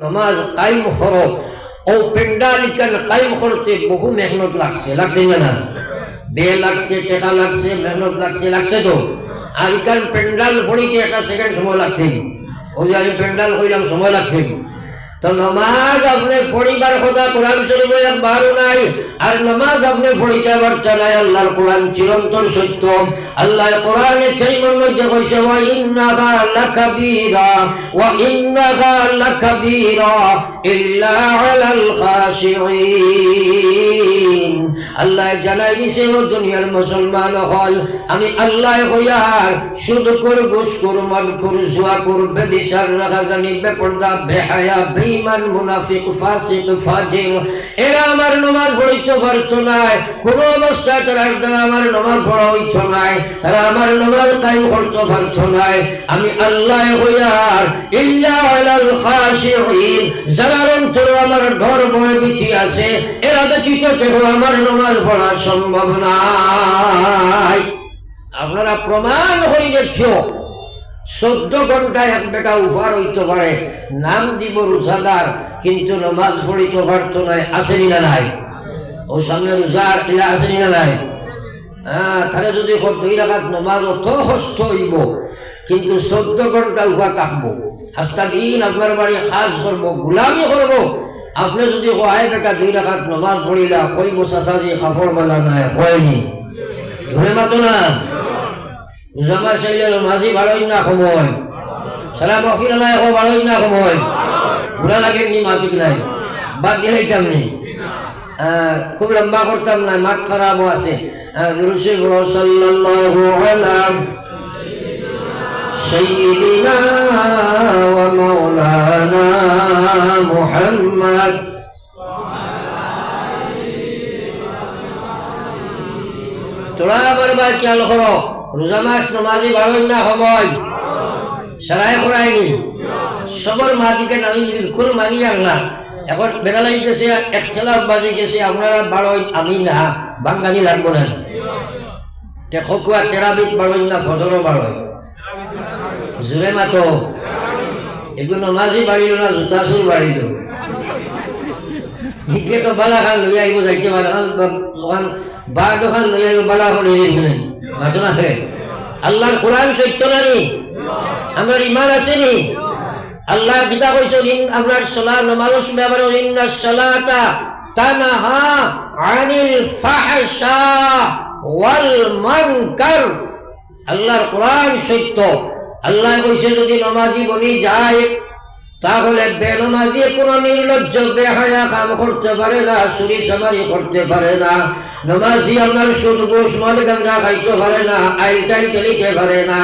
নমাজ কায়েম করো ও পেন্ডাল ইকান কায়েম করতে বহু মেহনত লাগছে না বে লাগছে টাকা লাগছে মেহনত লাগছে তো আর ইকান পেন্ডাল ফড়িতে একটা সেকেন্ড সময় লাগছে ওই যে আমি পেন্ডাল কইলাম সময় লাগছে তো নমাজ আপনি ফড়িবার কথা কোরআন শরীফে একবারও নাই আর নমাজ আপনি ফড়িতে পারছেন না আল্লাহর কোরআন চিরন্তন সত্য আল্লাহ কোরআনে কারীমের মধ্যে কইছে ওয়া ইন্নাকা লাকাবীরা ইল্লা আলাল খাশিঈন আল্লাহ জানাই দিছে ও দুনিয়ার মুসলমান হল আমি আল্লাহ কইয়ার সুদখোর ঘুষখোর মদখোর জুয়াখোর বেবিচার রাখাজানি বেপরদা বেহায়া বেঈমান মুনাফিক ফাসিক ফাজির এরা আমার নামাজ পড়িতে পারতো না কোনো অবস্থায় তারা আমার নামাজ পড়া হইতো না তারা আমার নামাজ কায়েম করতে পারতো না আমি আল্লাহ কইয়ার ইল্লা আলাল খাশিঈন যারা অন্তর আমার ঘর বয়ে বিচি আছে এরা ব্যতীত কেউ আমার নামাজ পড়া সম্ভব নাই আপনারা প্রমাণ হই দেখিও 14 ঘন্টায় এক বেটা উফার হইতে পারে নাম দিব রোজাদার কিন্তু নামাজ পড়িতে পারতো না আসেনি না নাই ও সামনে রোজার ইলা আসেনি না নাই তারা যদি 2 রাকাত নামাজ অত কষ্ট হইব কিন্তু 14 ঘন্টা উফা থাকবো আজকা দিন আপনার বাড়ি কাজ করবো গোলামি করবো আপনি যদি কয় বেটা 2 রাকাত নামাজ পড়িলা কইব চাচাজি কাপড় বানা নাই হয়নি ধরে মাতো না জামা চাইলে মাঝি ভালোই না সময় সারা মফির নাই ও ভালোই না সময় ঘোরা লাগে নি মাতিক নাই বাদ দিলেই কেমনি খুব লম্বা করতাম না মাঠ খারাপও আছে সাল্লাল্লাহু আলা সাইয়্যিদিনা ওয়া মাওলানা মুহাম্মদ তোরা আবার বা খেয়াল করো রোজা মাস নামাজি ভালোই না সময় সারাই করায়নি সবার মাটিকে আমি বিলকুল মানি না এখন বেড়ালাই গেছে 1 বাজে গেছে আপনারা বাড়ই আমি না বাঙালি লাগবো না খকুয়া তেরাবিত বাড়ই না ফজরও বাড়ই জোরে মাতো এগুলো নামাজি বাড়িল না জুতা চুর বাড়িল হিকে তো বালা খান লই আইব যাইতে বা দোকান লই আইব বালা করে মাতো না রে আল্লাহর কোরআন সত্য না নি আমার ঈমান আছে নি আল্লাহ পিতা কইছেন আপনার সালাত নামাজ ব্যাপারে ইন্নাস সালাতা তানহা আনিল ফাহশা ওয়াল মুনকার আল্লাহর কোরআন সত্য আল্লাহ কইছে যদি নামাজি বনি যায় তাহলে বেনামাজি কোনো নির্লজ্জ বেহায়া কাম করতে পারে না চুরি চামারি করতে পারে না নামাজি আপনার সুদ ঘুষ মদ গাঁজা খাইতে পারে না আইটাই টেলিতে পারে না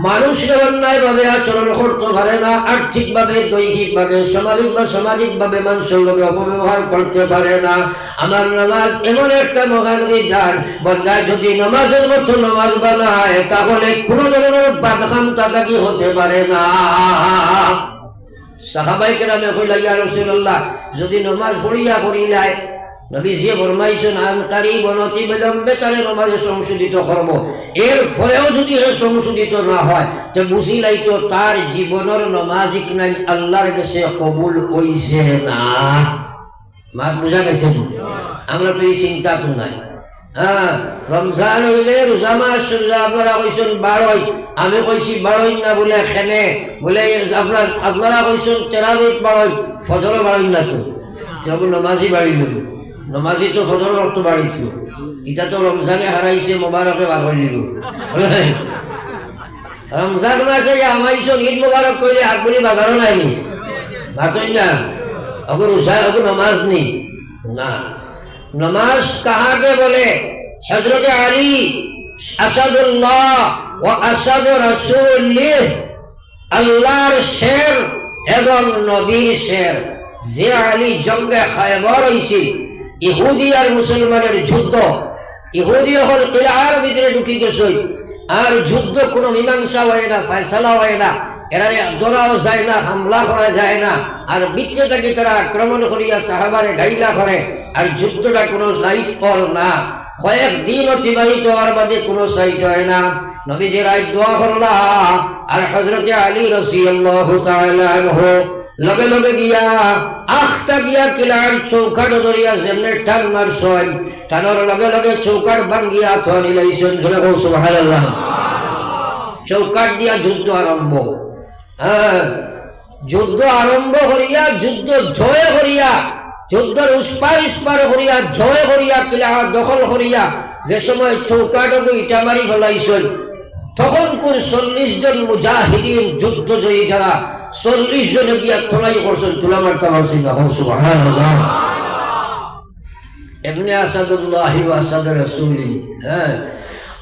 মানুষকে অন্যায়ভাবে আচরণ করতে পারে না আর্থিকভাবে দৈহিকভাবে সামাজিকভাবে মানুষের লোকে অপব্যবহার করতে পারে না আমার নামাজ এমন একটা মহান বিধান বন্দা যদি নামাজের মতো নামাজ বানায় তাহলে কোনো ধরনের বাদখাম তাদাকি হতে পারে না সাহাবায়ে কেরামে কইলা ইয়া রাসূলুল্লাহ যদি নামাজ পড়িয়া করিলাই নবীজি ফরমাইছেন আন কারীবন অতি বিলম্বে তারে নামাজে সংশোধিত করব এর ফলেও যদি সংশোধিত না হয় তে বুঝিলাই তো তার জীবনের নামাজিক নাই আল্লাহর কাছে কবুল হইছে না মাত বুঝা গেছে আমরা তো এই চিন্তা তো নাই রমজান হইলে রোজা মাস আপনারা কইছেন 12 আমি কইছি 12 না বলে এখানে বলে আপনারা কইছেন তেরাবিত 12 ফজর 12 না তো যখন নামাজি বাড়ি গেল নামাজি তো ফজর রক্ত বাড়িছিল এটা তো রমজানে হারাইছে মোবারকে বার হয়ে নিল রমজান মাসে আমাইছেন ঈদ মোবারক কইলে আকবরি বাজারও নাইনি ভাতই না অগর রোজা অগর নামাজ নেই না नमाज कहाँ के बोले हजरत अली असदुल्लाह व असद रसूल अल्लाहर शेर एवं नबीर शेर जे अली जंगे खैबर হইছিল ইহুদি আর মুসলমানের যুদ্ধ ইহুদি হল কিলার ভিতরে ঢুকি গেছে আর যুদ্ধ কোনো মীমাংসা হয় না ফয়সালা হয় না এরারে দৌড়াও যায় না হামলা করা যায় না আর বিচ্ছে থেকে তারা আক্রমণ করিয়া সাহাবারে গাইলা করে আর যুদ্ধটা কোনো সাইট পর না কয়েকদিন অতিবাহিত হওয়ার বাদে কোনো সাইট হয় না নবীজি রাত দোয়া করলা আর হযরত আলী রাদিয়াল্লাহু তাআলা আনহু লগে লগে গিয়া আখটা গিয়া কিলার চৌকাট ধরিয়া যেমনে টান মারছন, টানোর লগে লগে চৌকাট ভাঙ্গিয়া থনি লাইছন। সুবহানাল্লাহ। চৌকাট দিয়া যুদ্ধ আরম্ভ। যুদ্ধ আরম্ভ করিয়া যুদ্ধ জয় করিয়া, যুদ্ধের উস্পার ইস্পার করিয়া জয় করিয়া কিলা দখল করিয়া যে সময় চৌকাটকে ইটা মারি ফেলাইছেন, তখন কোন 40 জন মুজাহিদিন যুদ্ধ জয়ী যারা 40 জনে গিয়া থলাই করছেন, তুলা মারতে পারছেন না। সুবহানাল্লাহ। এমনি আসাদুল্লাহি ওয়া আসাদ রাসূলিহি।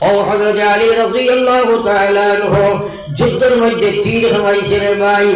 ও হযরত আলী রাদিয়াল্লাহু তাআলা আনহু যুদ্ধের মধ্যে তীর খাওয়াইছে রে ভাই।